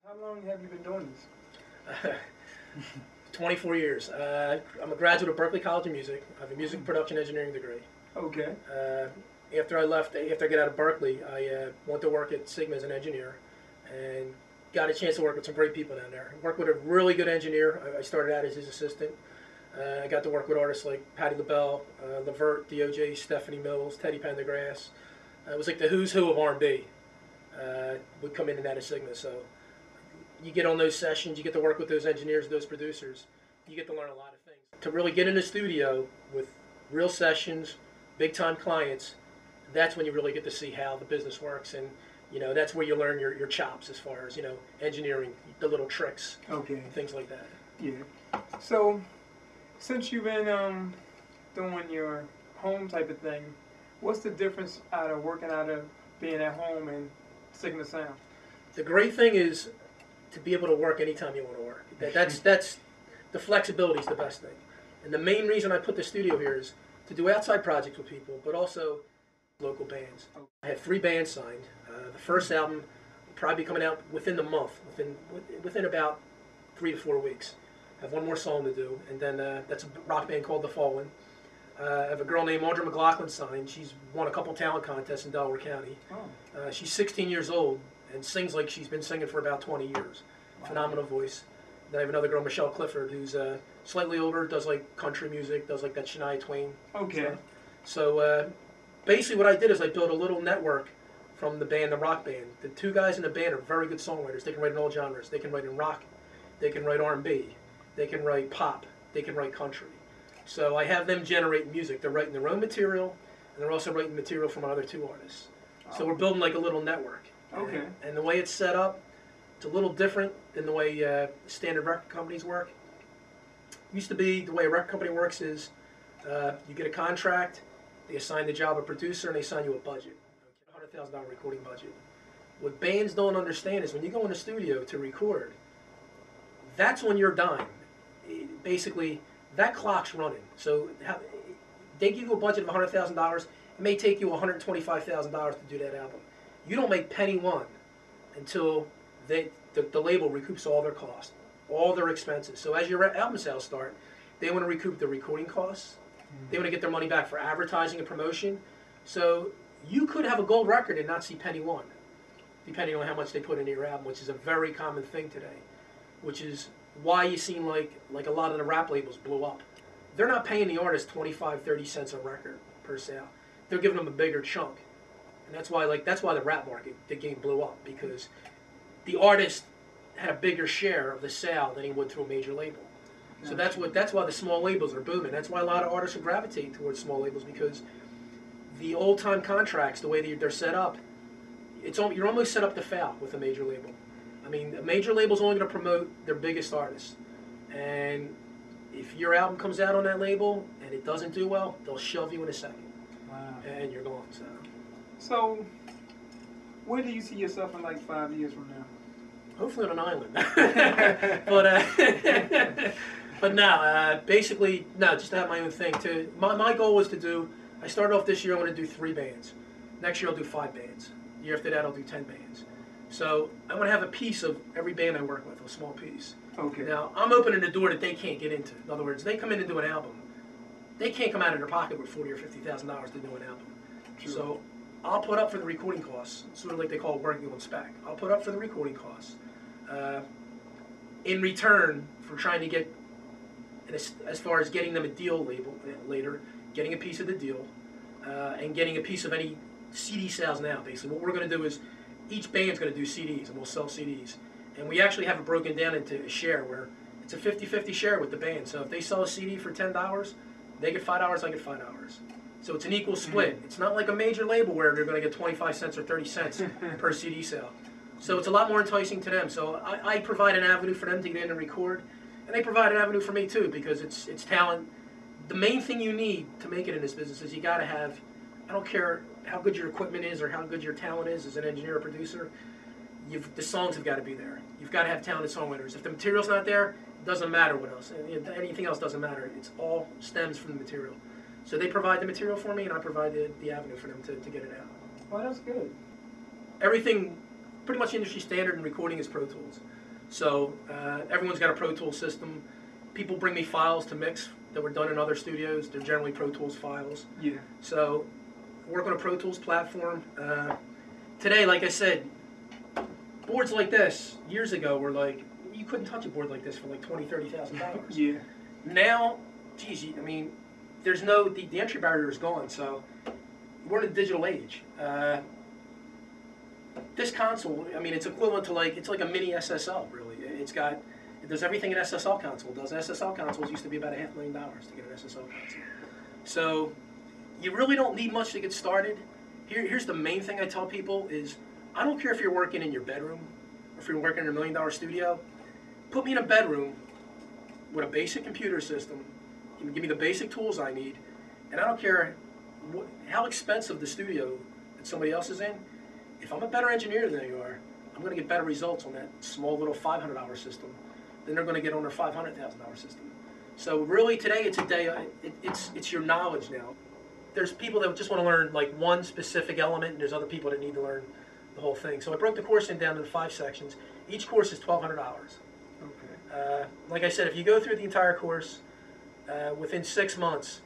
How long have you been doing this? 24 years. I'm a graduate of Berklee College of Music. I have a music production engineering degree. Okay. After I got out of Berklee, I went to work at Sigma as an engineer and got a chance to work with some great people down there. I worked with a really good engineer. I started out as his assistant. I got to work with artists like Patti LaBelle, Levert, DOJ, Stephanie Mills, Teddy Pendergrass. It was like the who's who of R&B would come in and out of Sigma. So you get on those sessions, you get to work with those engineers, those producers. You get to learn a lot of things. To really get in the studio with real sessions, big-time clients, that's when you really get to see how the business works. And that's where you learn your chops as far as, engineering, the little tricks, Okay. things like that. Yeah. So, since you've been doing your home type of thing, what's the difference out of being at home and Sigma Sound? The great thing is to be able to work anytime you want to work. That's the flexibility is the best thing. And the main reason I put the studio here is to do outside projects with people, but also local bands. I have 3 bands signed. The first album will probably be coming out within the month, within about 3 to 4 weeks. I have one more song to do, and then that's a rock band called The Fallen. I have a girl named Audra McLaughlin signed. She's won a couple talent contests in Delaware County. She's 16 years old and sings like she's been singing for about 20 years. Wow. Phenomenal voice. Then I have another girl, Michelle Clifford, who's slightly older, does like country music, does like that Shania Twain. Okay. So basically what I did is I built a little network from the band, the rock band. The 2 guys in the band are very good songwriters. They can write in all genres. They can write in rock. They can write R&B. They can write pop. They can write country. So I have them generate music. They're writing their own material, and they're also writing material from other 2 artists. So we're building like a little network. Okay. And the way it's set up, it's a little different than the way standard record companies work. Used to be the way a record company works is you get a contract, they assign the job a producer, and they assign you a budget, $100,000 recording budget. What bands don't understand is when you go in the studio to record, that's when you're done. Basically, that clock's running. So they give you a budget of $100,000. It may take you $125,000 to do that album. You don't make penny one until the label recoups all their costs, all their expenses. So as your album sales start, they want to recoup the recording costs. They want to get their money back for advertising and promotion. So you could have a gold record and not see penny one, depending on how much they put into your album, which is a very common thing today, which is why you seen like a lot of the rap labels blew up. They're not paying the artist 25, 30 cents a record per sale. They're giving them a bigger chunk. And that's why the rap market, the game blew up, because the artist had a bigger share of the sale than he would through a major label. So that's why the small labels are booming. That's why a lot of artists will gravitate towards small labels, because the old time contracts, the way they're set up, you're almost set up to fail with a major label. I mean, a major label's only going to promote their biggest artists, and if your album comes out on that label and it doesn't do well, they'll shove you in a second. Wow. And you're gone. So, where do you see yourself in like 5 years from now? Hopefully on an island. but no, basically, no, just to have my own thing. My goal was to do, I started off this year, I'm going to do 3 bands. Next year I'll do 5 bands. The year after that I'll do 10 bands. So I'm going to have a piece of every band I work with, a small piece. Okay. Now, I'm opening a door that they can't get into. In other words, they come in to do an album. They can't come out of their pocket with $40,000 or $50,000 to do an album. True. So I'll put up for the recording costs, sort of like they call it working on spec. I'll put up for the recording costs in return for trying to get, as far as getting them a deal label later, getting a piece of the deal, and getting a piece of any CD sales now. Basically, what we're going to do is each band's going to do CDs, and we'll sell CDs. And we actually have it broken down into a share where it's a 50-50 share with the band. So if they sell a CD for $10, they get $5, I get $5. So it's an equal split. It's not like a major label where they're going to get 25 cents or 30 cents per CD sale. So it's a lot more enticing to them. So I provide an avenue for them to get in and record, and they provide an avenue for me too, because it's talent. The main thing you need to make it in this business is you got to have, I don't care how good your equipment is or how good your talent is as an engineer or producer, the songs have got to be there. You've got to have talented songwriters. If the material's not there, it doesn't matter what else. Anything else doesn't matter. It's all stems from the material. So they provide the material for me, and I provide the avenue for them to get it out. Well, that's good. Everything pretty much industry standard in recording is Pro Tools. So everyone's got a Pro Tools system. People bring me files to mix that were done in other studios. They're generally Pro Tools files. Yeah. So work on a Pro Tools platform. Today, like I said, boards like this years ago were like, you couldn't touch a board like this for like $20,000, $30,000. Yeah. Now, geez, I mean, there's no, the entry barrier is gone. So we're in a digital age. This console, I mean, it's equivalent to like, it's like a mini SSL, really. It does everything an SSL console does. SSL consoles used to be about $500,000 to get an SSL console. So you really don't need much to get started. Here's the main thing I tell people is, I don't care if you're working in your bedroom or if you're working in a $1 million studio. Put me in a bedroom with a basic computer system. Give me the basic tools I need, and I don't care how expensive the studio that somebody else is in. If I'm a better engineer than you are, I'm going to get better results on that small little $500 system than they're going to get on their $500,000 system. So really today it's a day, it's your knowledge now. There's people that just want to learn like one specific element, and there's other people that need to learn the whole thing. So I broke the course down into 5 sections. Each course is $1,200. Okay. Like I said, if you go through the entire course, within 6 months,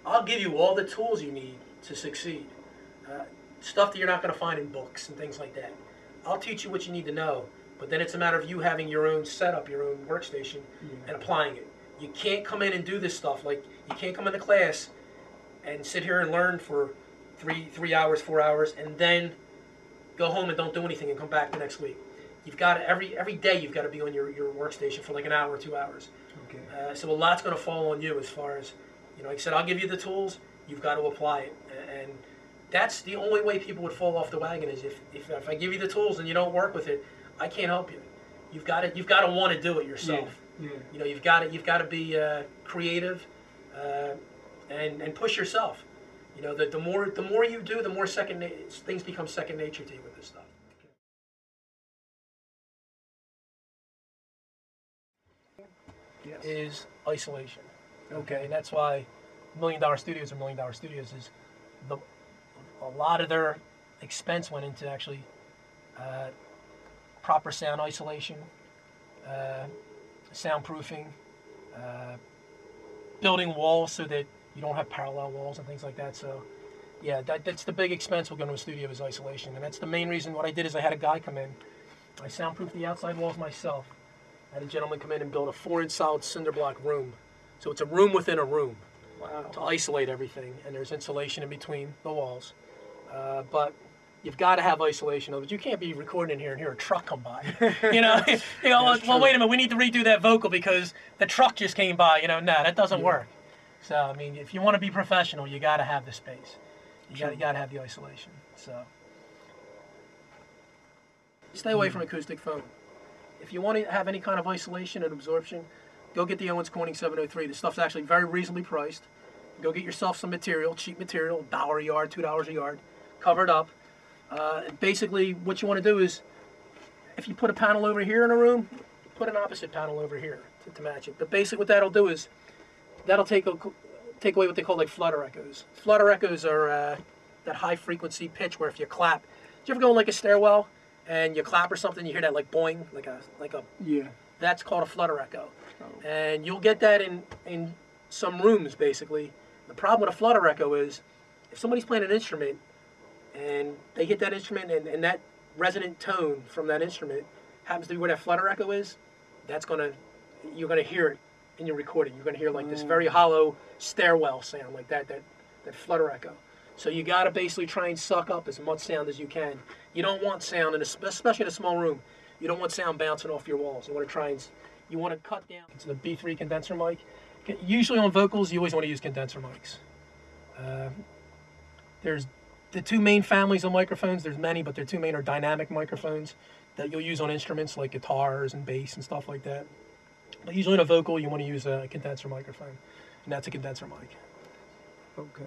I'll give you all the tools you need to succeed. Stuff that you're not going to find in books and things like that. I'll teach you what you need to know, but then it's a matter of you having your own setup, your own workstation, and applying it. You can't come in and do this stuff. Like, you can't come into class and sit here and learn for three hours, 4 hours, and then go home and don't do anything and come back the next week. You've got to, every day you've got to be on your workstation for like an hour or 2 hours. Okay. So a lot's going to fall on you as far as, like I said, I'll give you the tools, you've got to apply it. And that's the only way people would fall off the wagon is if I give you the tools and you don't work with it, I can't help you. You've got to want to do it yourself. Yeah. You've got to be creative and push yourself. The more you do, the more things become second nature to you with this stuff. Yes. Is isolation. Okay, and that's why $1 million studios are $1 million studios. Is a lot of their expense went into actually proper sound isolation, soundproofing, building walls so that you don't have parallel walls and things like that. So, yeah, that's the big expense we'll go to a studio is isolation, and that's the main reason. What I did is I had a guy come in. I soundproofed the outside walls myself. I had a gentleman come in and build a 4-inch solid cinder block room. So it's a room within a room. Wow. To isolate everything, and there's insulation in between the walls. But you've got to have isolation. But you can't be recording in here and hear a truck come by. Well, wait a minute, we need to redo that vocal because the truck just came by. No, that doesn't work. So I mean, if you want to be professional, you got to have the space. You got to have the isolation. So stay away from acoustic foam. If you want to have any kind of isolation and absorption, go get the Owens Corning 703. The stuff's actually very reasonably priced. Go get yourself some material, cheap material, $1 a yard, $2 a yard, cover it up. Basically, what you want to do is, if you put a panel over here in a room, put an opposite panel over here to match it. But basically what that'll do is, that'll take away what they call like flutter echoes. Flutter echoes are that high frequency pitch where if you clap, do you ever go in like a stairwell and you clap or something, you hear that like boing, like a yeah. That's called a flutter echo. Oh. And you'll get that in some rooms basically. The problem with a flutter echo is if somebody's playing an instrument and they hit that instrument and that resonant tone from that instrument happens to be where that flutter echo is, you're gonna hear it in your recording. You're gonna hear like this very hollow stairwell sound like that flutter echo. So you gotta basically try and suck up as much sound as you can. You don't want sound, especially in a small room, you don't want sound bouncing off your walls. You want to cut down to the B3 condenser mic. Usually on vocals, you always want to use condenser mics. There's the 2 main families of microphones. There's many, but the 2 main are dynamic microphones that you'll use on instruments like guitars and bass and stuff like that. But usually in a vocal, you want to use a condenser microphone, and that's a condenser mic. Okay.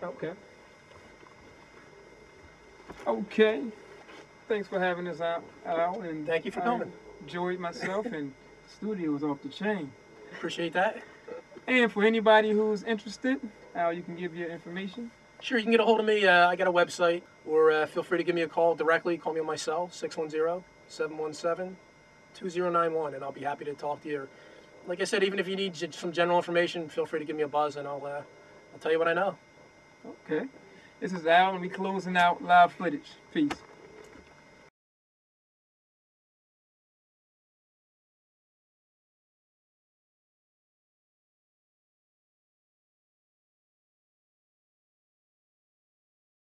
Okay. Okay. Thanks for having us out, Al, and thank you for coming. Enjoyed myself, and the studio was off the chain. Appreciate that. And for anybody who's interested, Al, you can give your information. Sure, you can get a hold of me. I got a website, or feel free to give me a call directly. Call me on my cell, 610-717-2091, and I'll be happy to talk to you. Or, like I said, even if you need some general information, feel free to give me a buzz, and I'll tell you what I know. Okay. This is Al, and we closing out live footage. Peace.